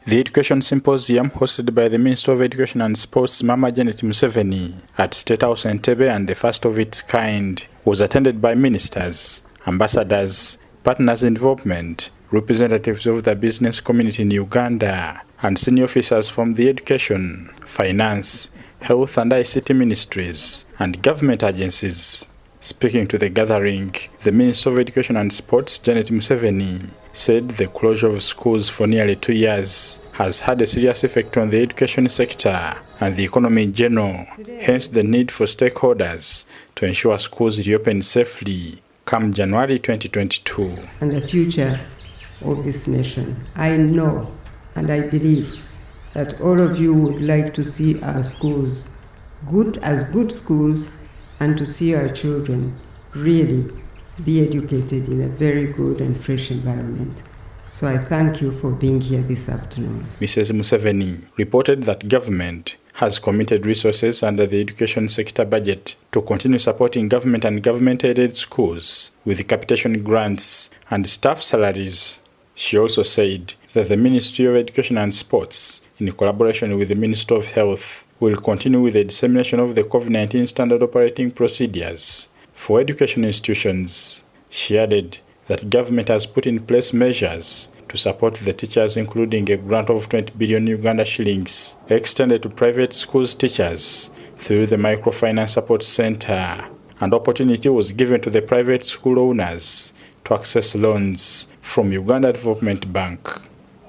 The Education Symposium, hosted by the Minister of Education and Sports, Mama Janet Museveni, at State House Entebbe, and the first of its kind, was attended by ministers, ambassadors, partners in development, representatives of the business community in Uganda, and senior officers from the education, finance, health and ICT ministries, and government agencies. Speaking to the gathering, the Minister of Education and Sports, Janet Museveni, said the closure of schools for nearly 2 years has had a serious effect on the education sector and the economy in general, hence the need for stakeholders to ensure schools reopen safely come January 2022. And the future of this nation. I know and I believe that all of you would like to see our schools good schools, and to see our children really be educated in a very good and fresh environment. So I thank you for being here this afternoon. Mrs. Museveni reported that government has committed resources under the education sector budget to continue supporting government and government-aided schools with capitation grants and staff salaries. She also said that the Ministry of Education and Sports, in collaboration with the Ministry of Health, will continue with the dissemination of the COVID-19 standard operating procedures for education institutions. She added that government has put in place measures to support the teachers, including a grant of 20 billion Uganda shillings extended to private schools teachers through the Microfinance Support Center. And opportunity was given to the private school owners to access loans from Uganda Development Bank.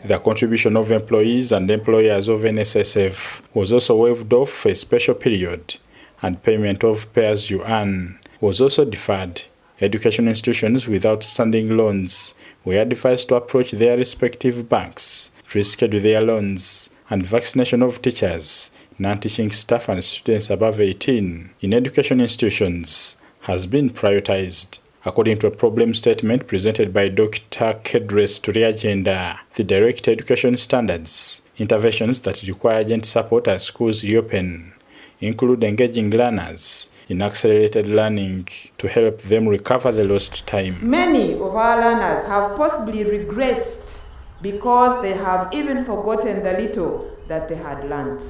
The contribution of employees and employers of NSSF was also waived off for a special period, and payment of pay-as-you-earn was also deferred. Education institutions with outstanding loans were advised to approach their respective banks to reschedule their loans, and vaccination of teachers, non-teaching staff and students above 18 in education institutions has been prioritized. According to a problem statement presented by Dr. Kedres to the agenda, the direct education standards, interventions that require urgent support as schools reopen include engaging learners in accelerated learning to help them recover the lost time. Many of our learners have possibly regressed because they have even forgotten the little that they had learned.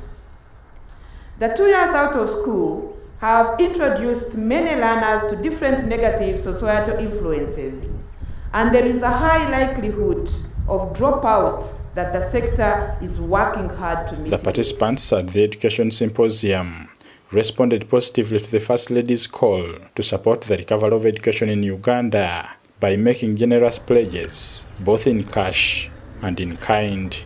The 2 years out of school have introduced many learners to different negative societal influences, and there is a high likelihood of dropout that the sector is working hard to mitigate. The participants at the Education Symposium responded positively to the First Lady's call to support the recovery of education in Uganda by making generous pledges, both in cash and in kind.